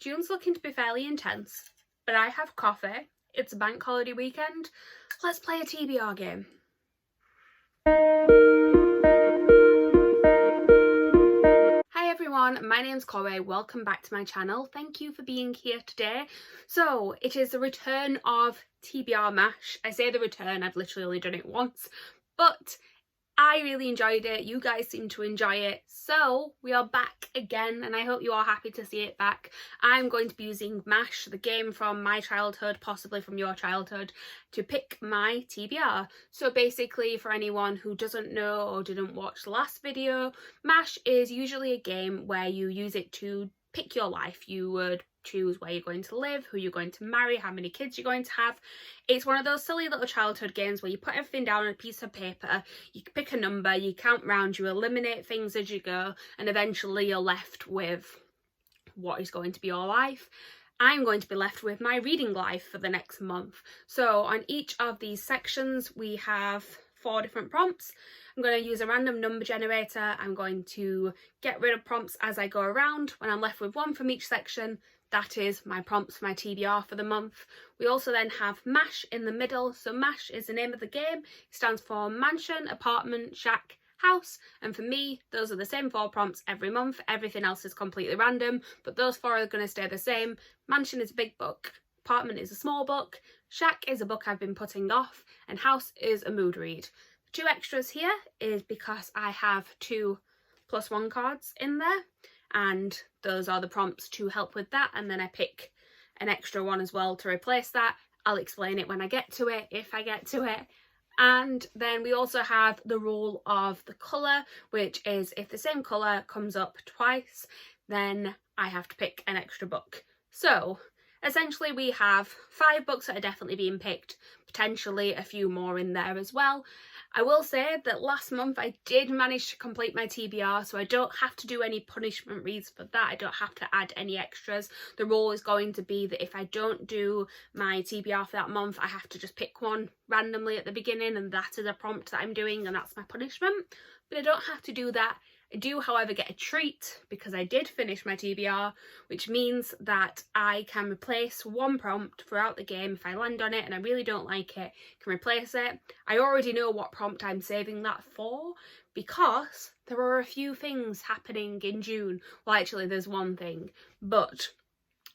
June's looking to be fairly intense, but I have coffee. It's a bank holiday weekend. Let's play a TBR game. Hi everyone, my name's Chloe. Welcome back to my channel. Thank you for being here today. So it is the return of TBR M.A.S.H. I say the return, I've literally only done it once, but I really enjoyed it. You guys seem to enjoy it. So we are back again and I hope you are happy to see it back. I'm going to be using M.A.S.H, the game from my childhood, possibly from your childhood, to pick my TBR. So basically, for anyone who doesn't know or didn't watch the last video, M.A.S.H is usually a game where you use it to pick your life. You would choose where you're going to live, who you're going to marry, how many kids you're going to have. It's one of those silly little childhood games where you put everything down on a piece of paper, you pick a number, you count round, you eliminate things as you go, and eventually you're left with what is going to be your life. I'm going to be left with my reading life for the next month. So on each of these sections we have 4 different prompts. I'm going to use a random number generator. I'm going to get rid of prompts as I go around. When I'm left with 1 from each section, that is my prompts for my TBR for the month. We also then have M.A.S.H in the middle. So M.A.S.H is the name of the game. It stands for mansion, apartment, shack, house, and for me those are the same 4 prompts every month. Everything else is completely random, but those 4 are going to stay the same. Mansion is a big book, apartment is a small book, shack is a book I've been putting off, and house is a mood read. The 2 extras here is because I have 2 +1 cards in there, and those are the prompts to help with that, and then I pick an extra one as well to replace that. I'll explain it when I get to it, if I get to it. And then we also have the rule of the colour, which is if the same colour comes up twice, then I have to pick an extra book. So essentially we have 5 books that are definitely being picked, potentially a few more in there as well. I will say that last month I did manage to complete my TBR, so I don't have to do any punishment reads for that. I don't have to add any extras. The rule is going to be that if I don't do my TBR for that month, I have to just pick one randomly at the beginning, and that is a prompt that I'm doing, and that's my punishment. But I don't have to do that. I do, however, get a treat because I did finish my TBR, which means that I can replace 1 prompt throughout the game. If I land on it and I really don't like it, I can replace it. I already know what prompt I'm saving that for because there are a few things happening in June. Well, actually there's one thing, but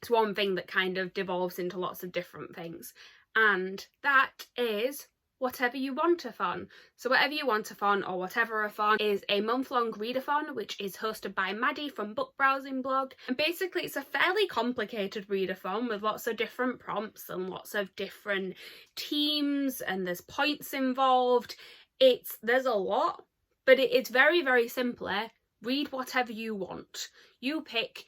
it's one thing that kind of devolves into lots of different things, and that is Whatever You Want-a-thon. So Whatever You Want-a-thon, or Whateverathon, is a month-long readathon which is hosted by Maddie from Book Browsing Blog, and basically it's a fairly complicated readathon with lots of different prompts and lots of different teams, and there's points involved. There's a lot, but it's very, very simply read whatever you want. You pick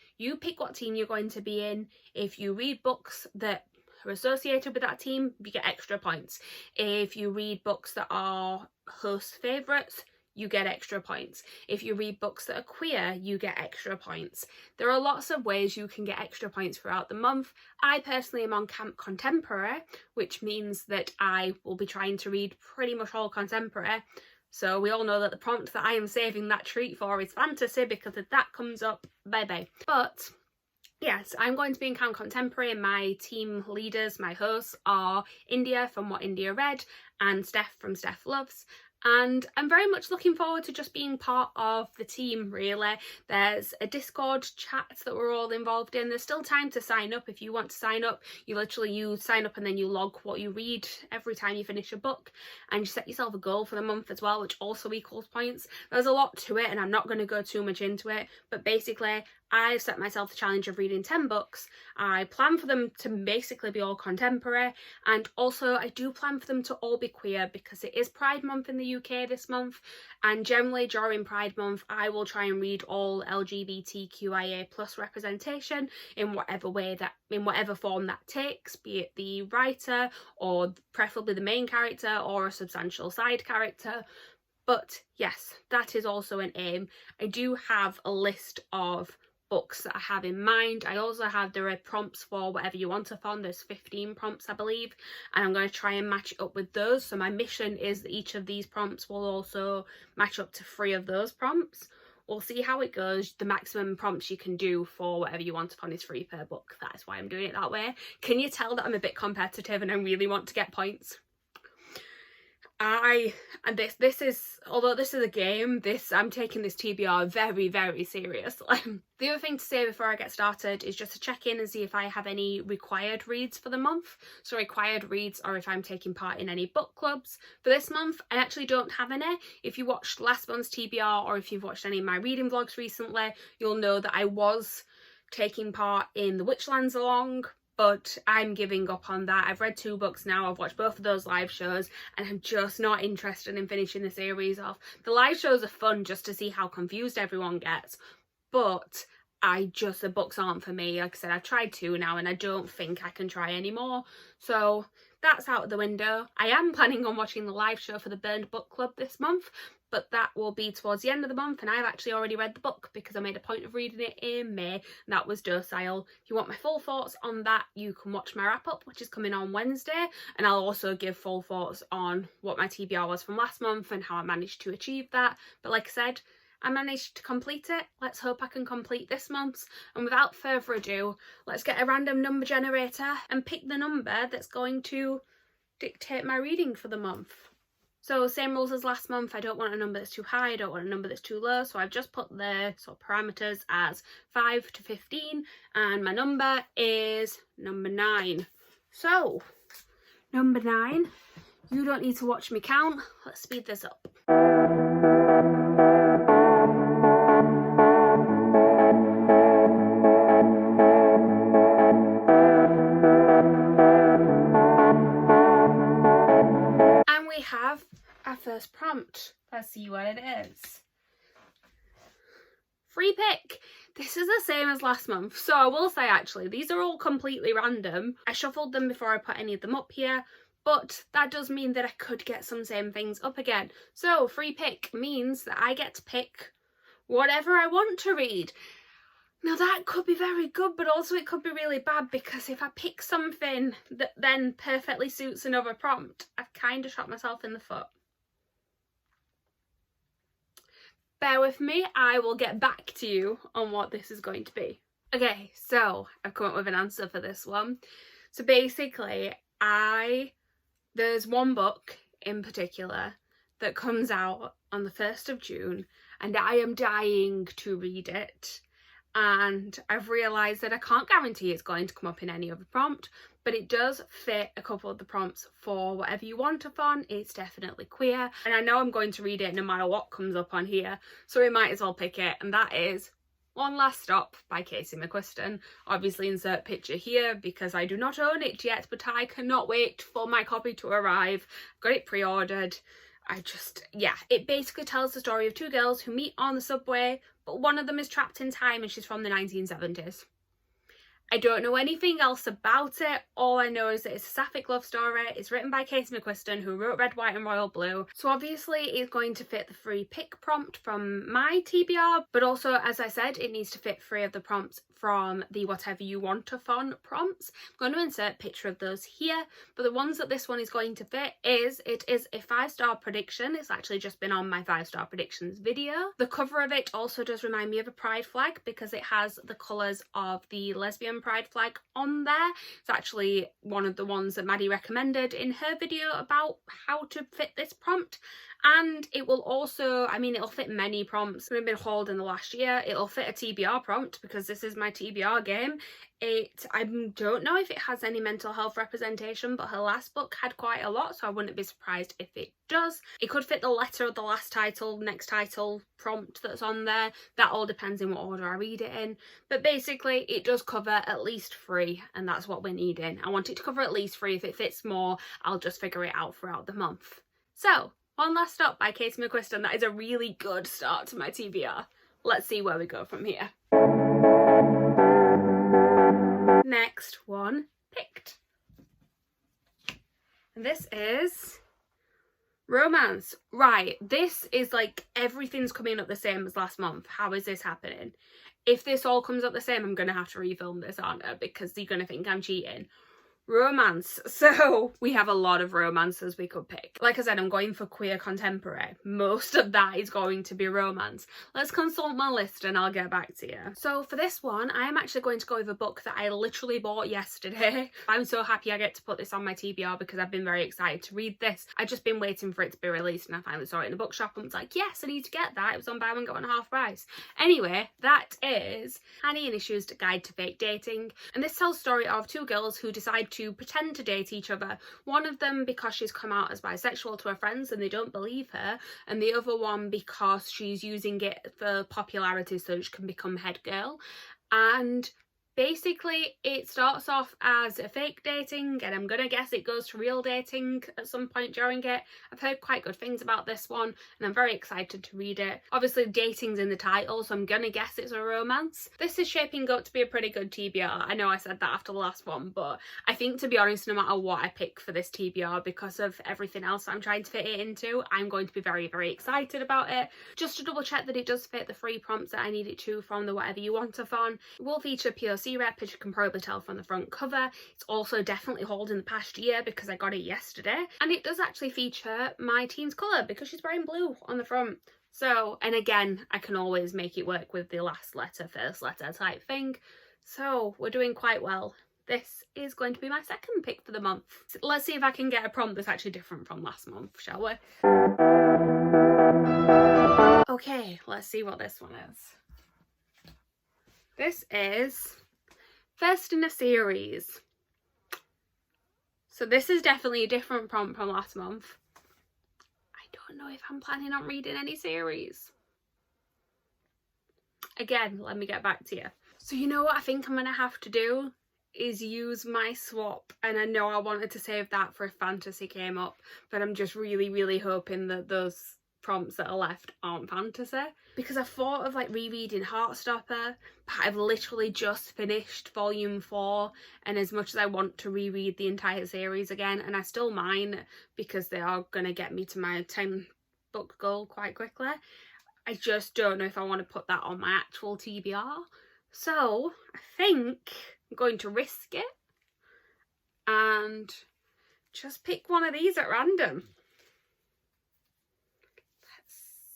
what team you're going to be in. If you read books that are associated with that team, you get extra points. If you read books that are host favourites, you get extra points. If you read books that are queer, you get extra points. There are lots of ways you can get extra points throughout the month. I personally am on Camp Contemporary, which means that I will be trying to read pretty much all contemporary. So we all know that the prompt that I am saving that treat for is fantasy, because if that comes up, bye-bye. But yes, I'm going to be in Camp Contemporary, and my team leaders, my hosts, are India from What India Read and Steph from Steph Loves. And I'm very much looking forward to just being part of the team, really. There's a Discord chat that we're all involved in. There's still time to sign up if you want to sign up. You sign up and then you log what you read every time you finish a book, and you set yourself a goal for the month as well, which also equals points. There's a lot to it and I'm not going to go too much into it, but basically I've set myself the challenge of reading 10 books. I plan for them to basically be all contemporary, and also I do plan for them to all be queer because it is Pride Month in the UK this month, and generally during Pride Month I will try and read all LGBTQIA+ representation in whatever form that takes, be it the writer or preferably the main character or a substantial side character. But yes, that is also an aim. I do have a list of books that I have in mind. I also have, there are prompts for Whatever You Want-a-thon. There's 15 prompts, I believe, and I'm going to try and match it up with those. So my mission is that each of these prompts will also match up to 3 of those prompts. we'll see how it goes. The maximum prompts you can do for whatever you want upon is free per book. That is why I'm doing it that way. Can you tell that I'm a bit competitive and I really want to get points? This is, although this is a game, I'm taking this TBR very, very seriously. The other thing to say before I get started is just to check in and see if I have any required reads for the month. So required reads are if I'm taking part in any book clubs. For this month, I actually don't have any. If you watched last month's TBR or if you've watched any of my reading vlogs recently, you'll know that I was taking part in the Witchlands along, but I'm giving up on that. I've read 2 books now, I've watched both of those live shows, and I'm just not interested in finishing the series off. The live shows are fun just to see how confused everyone gets, but the books aren't for me. Like I said, I've tried 2 now and I don't think I can try anymore. So that's out of the window. I am planning on watching the live show for the Burned Book Club this month, but that will be towards the end of the month, and I've actually already read the book because I made a point of reading it in May, and that was Docile. If you want my full thoughts on that, you can watch my wrap up, which is coming on Wednesday, and I'll also give full thoughts on what my TBR was from last month and how I managed to achieve that. But like I said, I managed to complete it. Let's hope I can complete this month's. And without further ado, let's get a random number generator and pick the number that's going to dictate my reading for the month. So same rules as last month. I don't want a number that's too high, I don't want a number that's too low, so I've just put the sort of parameters as 5 to 15, and my number is number 9. So, number 9, you don't need to watch me count, let's speed this up. And we have our first prompt. Let's see what it is. Free pick. This is the same as last month, so I will say actually these are all completely random. I shuffled them before I put any of them up here, but that does mean that I could get some same things up again. So free pick means that I get to pick whatever I want to read. Now that could be very good, but also it could be really bad, because if I pick something that then perfectly suits another prompt, I've kind of shot myself in the foot. Bear with me, I will get back to you on what this is going to be. Okay, so I've come up with an answer for this one. So basically, there's one book in particular that comes out on the 1st of June, and I am dying to read it. And I've realised that I can't guarantee it's going to come up in any other prompt, but it does fit a couple of the prompts for Whatever You Want-a-thon. It's definitely queer, and I know I'm going to read it no matter what comes up on here, so we might as well pick it, and that is One Last Stop by Casey McQuiston. Obviously insert picture here because I do not own it yet, but I cannot wait for my copy to arrive. I've got it pre-ordered. It basically tells the story of 2 girls who meet on the subway, but one of them is trapped in time and she's from the 1970s. I don't know anything else about it. All I know is that it's a sapphic love story. It's written by Casey McQuiston, who wrote Red, White and Royal Blue. So obviously it's going to fit the free pick prompt from my TBR, but also, as I said, it needs to fit 3 of the prompts from the Whatever You Want-a-thon prompts. I'm going to insert a picture of those here, but the ones that this one is going to fit is a 5-star prediction. It's actually just been on my 5-star predictions video. The cover of it also does remind me of a pride flag because it has the colours of the lesbian pride flag on there. It's actually one of the ones that Maddie recommended in her video about how to fit this prompt. And it will also, it'll fit many prompts that have been hauled in the last year. It'll fit a TBR prompt because this is my TBR game. I don't know if it has any mental health representation, but her last book had quite a lot, so I wouldn't be surprised if it does. It could fit the letter of the last title, next title prompt that's on there. That all depends in what order I read it in. But basically, it does cover at least 3, and that's what we're needing. I want it to cover at least 3. If it fits more, I'll just figure it out throughout the month. So, One Last Stop by Casey McQuiston. That is a really good start to my TBR. Let's see where we go from here. Next one picked. And this is romance. Right, this is like everything's coming up the same as last month. How is this happening? If this all comes up the same, I'm going to have to refilm this, aren't I? Because you're going to think I'm cheating. romance. So we have a lot of romances we could pick. Like I said, I'm going for queer contemporary. Most of that is going to be romance. Let's consult my list and I'll get back to you. So for this one, I am actually going to go with a book that I literally bought yesterday. I'm so happy I get to put this on my TBR because I've been very excited to read this. I've just been waiting for it to be released and I finally saw it in the bookshop and was like, yes, I need to get that. It was on buy one get one half price. Anyway, that is Honey and Issues Guide to Fake Dating. And this tells the story of two girls who decide to pretend to date each other. One of them because she's come out as bisexual to her friends and they don't believe her, and the other one because she's using it for popularity so she can become head girl. And basically it starts off as a fake dating, and I'm gonna guess it goes to real dating at some point during it. I've heard quite good things about this one and I'm very excited to read it. Obviously dating's in the title, so I'm gonna guess it's a romance. This is shaping up to be a pretty good TBR. I know I said that after the last one, but I think, to be honest, no matter what I pick for this TBR, because of everything else I'm trying to fit it into, I'm going to be very, very excited about it. Just to double check that it does fit the 3 prompts that I need it to from the Whatever You Watathon. It will feature POC rep, as you can probably tell from the front cover. It's also definitely holding the past year because I got it yesterday, and it does actually feature my team's colour because she's wearing blue on the front. So, and again, I can always make it work with the last letter, first letter type thing. So we're doing quite well. This is going to be my second pick for the month. So let's see if I can get a prompt that's actually different from last month, shall we? Okay, let's see what this one is. This is first in a series. So this is definitely a different prompt from last month. I don't know if I'm planning on reading any series. Again, let me get back to you. So you know what I think I'm gonna have to do is use my swap, and I know I wanted to save that for if fantasy came up, but I'm just really, really hoping that those prompts that are left aren't fantasy, because I thought of like rereading Heartstopper, but I've literally just finished volume 4, and as much as I want to reread the entire series again, and I still mine because they are going to get me to my 10 book goal quite quickly, I just don't know if I want to put that on my actual TBR. So I think I'm going to risk it and just pick one of these at random.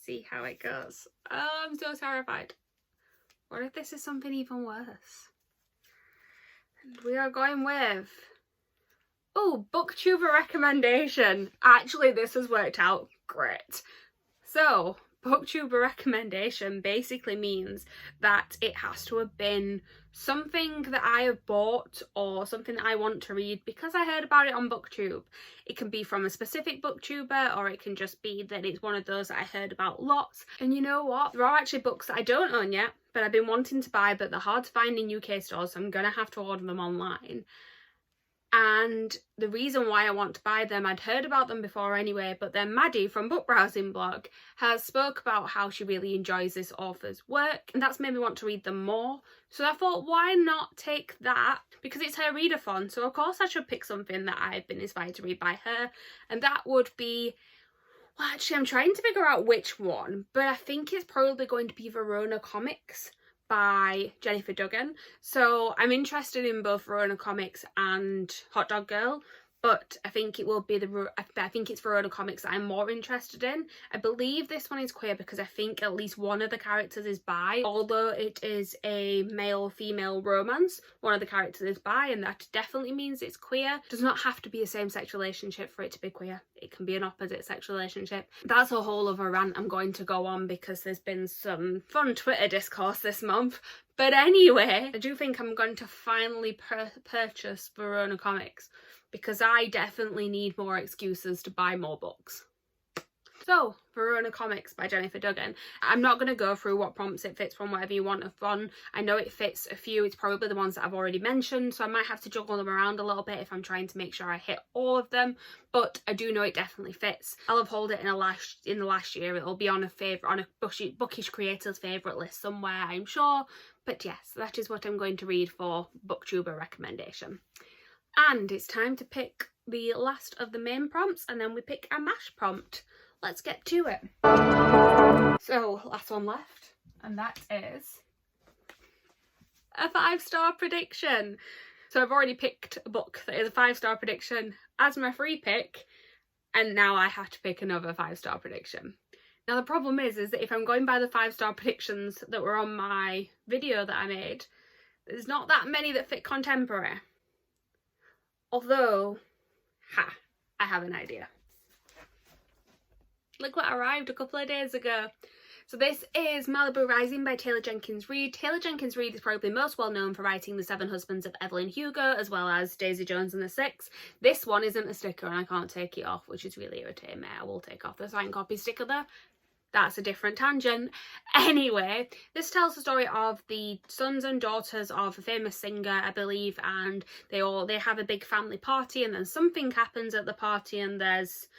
See how it goes. Oh, I'm so terrified. What if this is something even worse? And we are going with, oh, booktuber recommendation. Actually, this has worked out great. So booktuber recommendation basically means that it has to have been something that I have bought or something that I want to read because I heard about it on booktube. It can be from a specific booktuber, or it can just be that it's one of those that I heard about lots. And you know what, there are actually books that I don't own yet but I've been wanting to buy, but they're hard to find in UK stores, so I'm gonna have to order them online. And the reason why I want to buy them, I'd heard about them before anyway, but then Maddie from Book Browsing Blog has spoke about how she really enjoys this author's work, and that's made me want to read them more. So I thought, why not take that? Because it's her readathon, so of course I should pick something that I've been inspired to read by her, and that would be, well, actually I'm trying to figure out which one, but I think it's probably going to be Verona Comics by Jennifer Duggan. So I'm interested in both Verona Comics and Hot Dog Girl, but I think it will be I think it's Verona Comics that I'm more interested in. I believe this one is queer because I think at least one of the characters is bi. Although it is a male-female romance, one of the characters is bi, and that definitely means it's queer. It does not have to be a same-sex relationship for it to be queer. It can be an opposite-sex relationship. That's a whole other rant I'm going to go on because there's been some fun Twitter discourse this month. But anyway, I do think I'm going to finally purchase Verona Comics because I definitely need more excuses to buy more books. So, Verona Comics by Jennifer Duggan. I'm not going to go through what prompts it fits from Whatever You Watathon. I know it fits a few. It's probably the ones that I've already mentioned, so I might have to juggle them around a little bit if I'm trying to make sure I hit all of them. But I do know it definitely fits. I'll have held it in the last year. It'll be on a bookish creators favourite list somewhere, I'm sure. But yes, that is what I'm going to read for booktuber recommendation. And it's time to pick the last of the main prompts, and then we pick a M.A.S.H prompt. Let's get to it. So, last one left, and that is a 5-star prediction. So I've already picked a book that is a 5-star prediction as my free pick, and now I have to pick another 5-star prediction. Now the problem is that if I'm going by the 5-star predictions that were on my video that I made, there's not that many that fit contemporary. Although, I have an idea. Look what arrived a couple of days ago. So this is Malibu Rising by Taylor Jenkins Reid. Taylor Jenkins Reid is probably most well known for writing The 7 Husbands of Evelyn Hugo, as well as Daisy Jones and the Six. This one isn't a sticker and I can't take it off, which is really irritating me. I will take off the signed copy sticker though. That's a different tangent. Anyway, this tells the story of the sons and daughters of a famous singer, I believe, and they have a big family party, and then something happens at the party and there's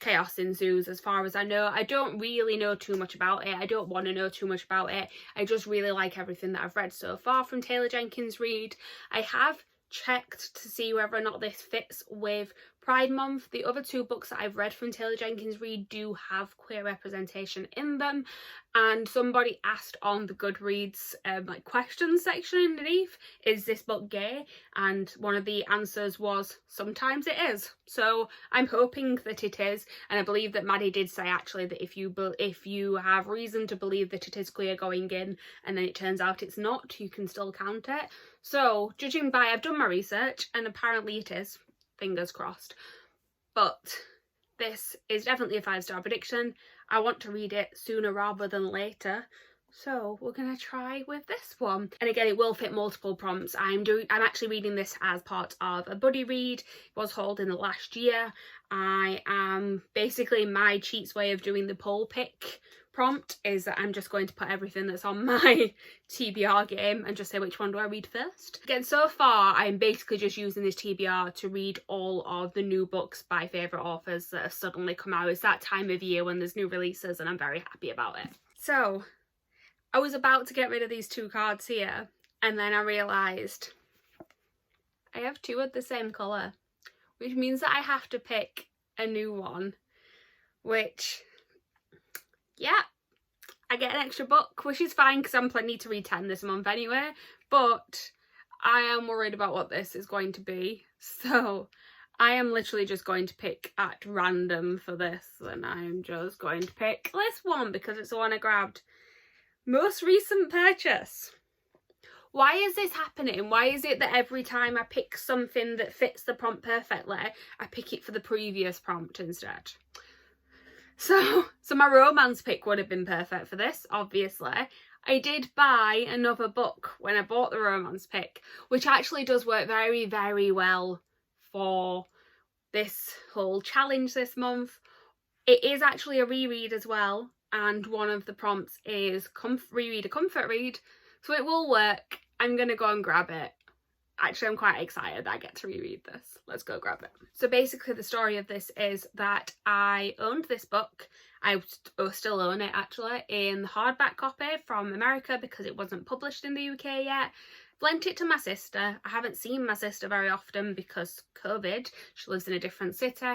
chaos ensues. As far as I know, I don't really know too much about it. I don't want to know too much about it. I just really like everything that I've read so far from Taylor Jenkins Reid. I have checked to see whether or not this fits with Pride Month. The other 2 books that I've read from Taylor Jenkins Reid do have queer representation in them, and somebody asked on the Goodreads like questions section underneath, is this book gay? And one of the answers was sometimes it is. So I'm hoping that it is, and I believe that Maddie did say actually that if you have reason to believe that it is queer going in and then it turns out it's not, you can still count it. So judging by, I've done my research and apparently it is. Fingers crossed. But this is definitely a 5-star prediction. I want to read it sooner rather than later, so we're gonna try with this one. And again, it will fit multiple prompts. I'm actually reading this as part of a buddy read. It was hauled in the last year. I am basically, my cheats way of doing the poll pick prompt is that I'm just going to put everything that's on my TBR game and just say which one do I read first. Again, so far I'm basically just using this TBR to read all of the new books by favourite authors that have suddenly come out. It's that time of year when there's new releases and I'm very happy about it. So I was about to get rid of these 2 cards here and then I realised I have 2 of the same colour, which means that I have to pick a new one, which, yeah, I get an extra book, which is fine because I'm planning to read 10 this month anyway, but I am worried about what this is going to be, so I am literally just going to pick at random for this, and I'm just going to pick this one because it's the one I grabbed. Most recent purchase. Why is this happening? Why is it that every time I pick something that fits the prompt perfectly, I pick it for the previous prompt instead? So my romance pick would have been perfect for this, obviously. I did buy another book when I bought the romance pick, which actually does work very, very well for this whole challenge this month. It is actually a reread as well, and one of the prompts is reread a comfort read, so it will work. I'm going to go and grab it. Actually, I'm quite excited that I get to reread this. Let's go grab it. So basically the story of this is that I owned this book. I still own it actually in the hardback copy from America because it wasn't published in the UK yet. Lent it to my sister. I haven't seen my sister very often because COVID. She lives in a different city.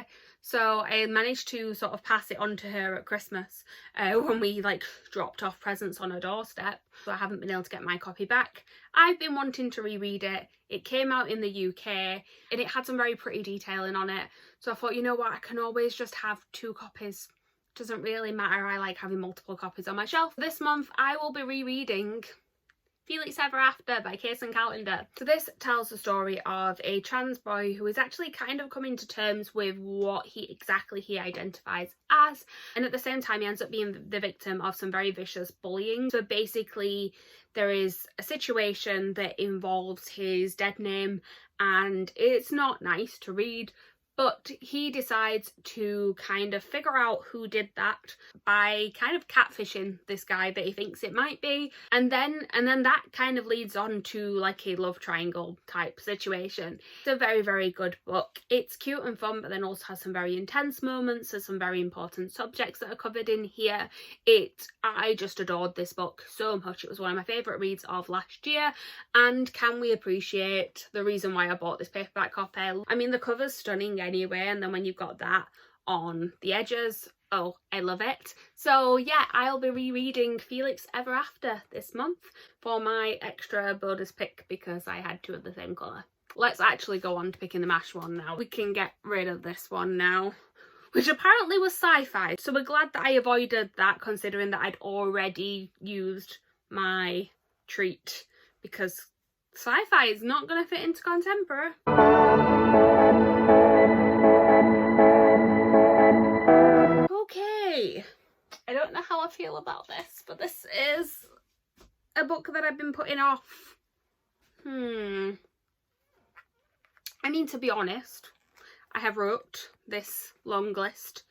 So I managed to sort of pass it on to her at Christmas when we like dropped off presents on her doorstep. So I haven't been able to get my copy back. I've been wanting to reread it. It came out in the UK and it had some very pretty detailing on it. So I thought, you know what, I can always just have 2 copies. Doesn't really matter. I like having multiple copies on my shelf. This month I will be rereading Felix Ever After by Kason Calendar. So this tells the story of a trans boy who is actually kind of coming to terms with what he identifies as, and at the same time he ends up being the victim of some very vicious bullying. So basically there is a situation that involves his dead name and it's not nice to read, but he decides to kind of figure out who did that by kind of catfishing this guy that he thinks it might be. And then that kind of leads on to like a love triangle type situation. It's a very, very good book. It's cute and fun, but then also has some very intense moments. There's some very important subjects that are covered in here. I just adored this book so much. It was one of my favourite reads of last year. And can we appreciate the reason why I bought this paperback copy? I mean, the cover's stunning anyway, and then when you've got that on the edges, oh, I love it. So yeah, I'll be rereading Felix Ever After this month for my extra bonus pick because I had two of the same colour. Let's actually go on to picking the M.A.S.H one now. We can get rid of this one now, which apparently was sci-fi. So we're glad that I avoided that, considering that I'd already used my treat, because sci-fi is not going to fit into contemporary. Okay, I don't know how I feel about this, but this is a book that I've been putting off. I mean, to be honest, I have wrote this long list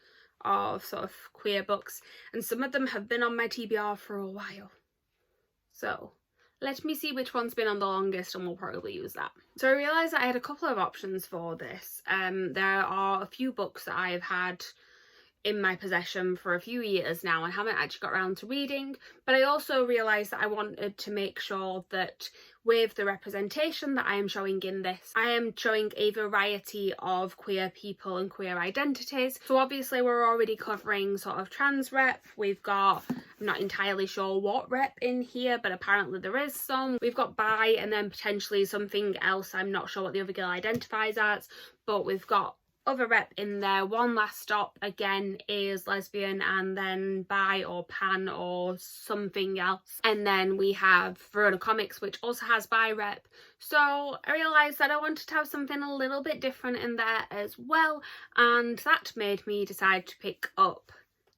of sort of queer books, and some of them have been on my TBR for a while. So let me see which one's been on the longest and we'll probably use that. So I realised that I had a couple of options for this. There are a few books that I have had in my possession for a few years now and haven't actually got around to reading, but I also realised that I wanted to make sure that with the representation that I am showing in this, I am showing a variety of queer people and queer identities. So obviously we're already covering sort of trans rep, we've got, I'm not entirely sure what rep in here, but apparently there is some. We've got bi, and then potentially something else, I'm not sure what the other girl identifies as, but we've got other rep in there. One Last Stop again is lesbian, and then bi or pan or something else, and then we have Verona Comics, which also has bi rep. So I realised that I wanted to have something a little bit different in there as well, and that made me decide to pick up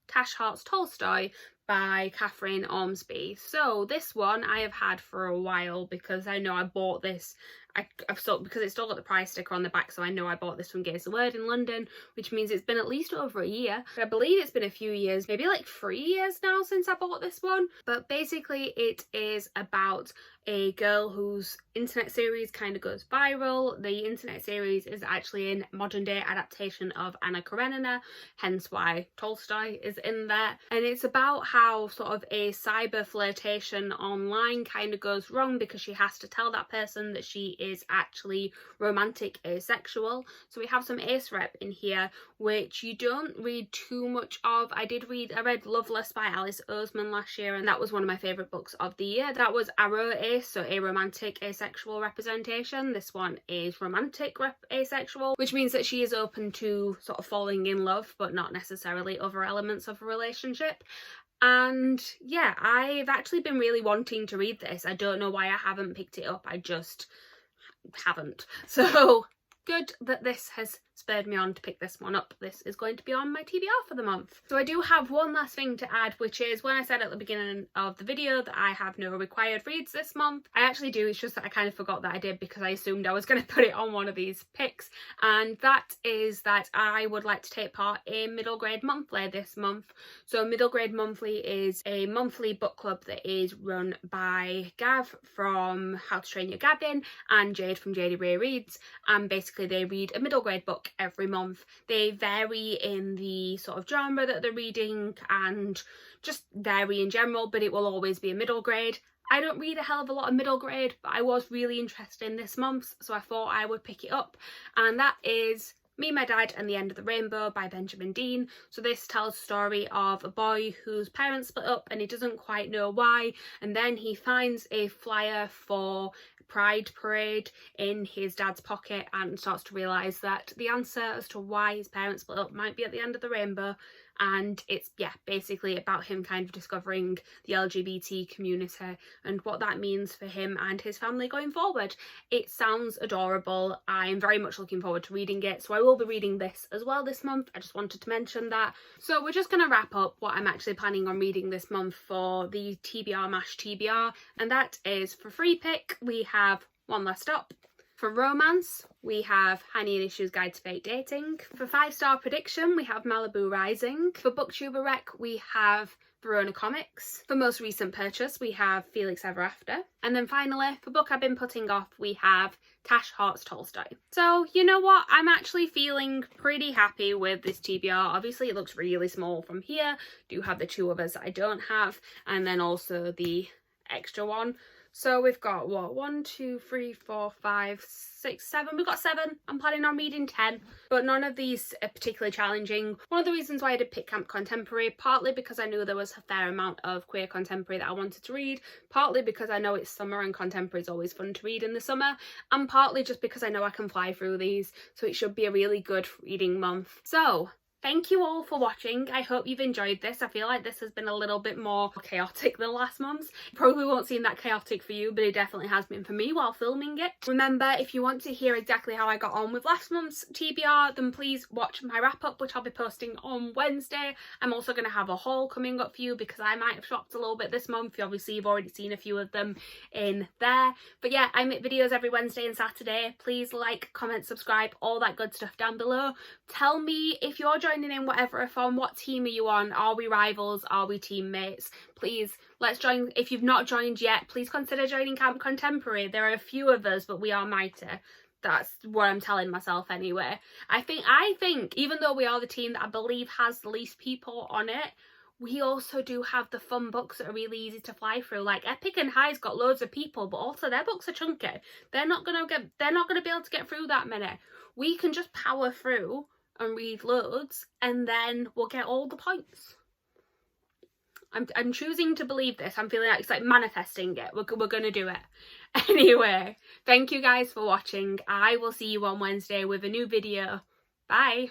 Tash Hearts Tolstoy by Catherine Ormsby. So this one I have had for a while because I know I bought this, I've sold, because it's still got the price sticker on the back, so I know I bought this from Gaze the Word in London, which means it's been at least over a year. I believe it's been a few years, maybe like 3 years now since I bought this one. But basically it is about a girl whose internet series kind of goes viral. The internet series is actually a modern day adaptation of Anna Karenina, hence why Tolstoy is in there. And it's about how sort of a cyber flirtation online kind of goes wrong because she has to tell that person that she is actually romantic asexual. So we have some ace rep in here, which you don't read too much of. I read Loveless by Alice Oseman last year, and that was one of my favourite books of the year. That was Arrow Ace, so a romantic asexual representation. This one is romantic asexual, which means that she is open to sort of falling in love, but not necessarily other elements of a relationship. And yeah, I've actually been really wanting to read this. I don't know why I haven't picked it up, I just haven't. So good that this has spurred me on to pick this one up. This is going to be on my TBR for the month. So I do have one last thing to add, which is when I said at the beginning of the video that I have no required reads this month, I actually do. It's just that I kind of forgot that I did because I assumed I was going to put it on one of these picks, and that is that I would like to take part in Middle Grade Monthly this month. So Middle Grade Monthly is a monthly book club that is run by Gav from How to Train Your Gabbing and Jade from JD Ray Reads, and basically they read a middle grade book every month. They vary in the sort of genre that they're reading and just vary in general, but it will always be a middle grade. I don't read a hell of a lot of middle grade, but I was really interested in this month's, so I thought I would pick it up, and that is Me, My Dad and the End of the Rainbow by Benjamin Dean. So this tells the story of a boy whose parents split up and he doesn't quite know why, and then he finds a flyer for Pride Parade in his dad's pocket and starts to realise that the answer as to why his parents split up might be at the end of the rainbow. And it's, yeah, basically about him kind of discovering the LGBT community and what that means for him and his family going forward. It sounds adorable. I'm very much looking forward to reading it, so I will be reading this as well this month. I just wanted to mention that. So we're just going to wrap up what I'm actually planning on reading this month for the TBR M.A.S.H TBR, and that is for free pick we have One Last Stop. For romance, we have Honey and Issues Guide to Fake Dating. For 5-star prediction, we have Malibu Rising. For Booktuber Rec, we have Verona Comics. For most recent purchase, we have Felix Ever After. And then finally, for book I've been putting off, we have Tash Hearts Tolstoy. So, you know what? I'm actually feeling pretty happy with this TBR. Obviously, it looks really small from here. Do have the two others that I don't have, and then also the extra one. So we've got what, 1, 2, 3, 4, 5, 6, 7. We've got 7. I'm planning on reading 10, but none of these are particularly challenging. One of the reasons why I did pick Camp Contemporary, partly because I knew there was a fair amount of queer contemporary that I wanted to read, partly because I know it's summer and contemporary is always fun to read in the summer, and partly just because I know I can fly through these, so it should be a really good reading month. So thank you all for watching. I hope you've enjoyed this. I feel like this has been a little bit more chaotic than last month's. Probably won't seem that chaotic for you, but it definitely has been for me while filming it. Remember, if you want to hear exactly how I got on with last month's TBR, then please watch my wrap up, which I'll be posting on Wednesday. I'm also going to have a haul coming up for you because I might have shopped a little bit this month. Obviously, you've already seen a few of them in there. But yeah, I make videos every Wednesday and Saturday. Please like, comment, subscribe, all that good stuff down below. Tell me if you're joining in Whateverathon, what team are you on? Are we rivals? Are we teammates? Please, let's join. If you've not joined yet, please consider joining Camp Contemporary. There are a few of us, but we are mighty. That's what I'm telling myself anyway. I think even though we are the team that I believe has the least people on it, we also do have the fun books that are really easy to fly through. Like Epic and High's got loads of people, but also their books are chunky. They're not gonna be able to get through that many. We can just power through and read loads, and then we'll get all the points. I'm choosing to believe this. I'm feeling like it's like manifesting it. We're gonna do it. Anyway, thank you guys for watching. I will see you on Wednesday with a new video. Bye.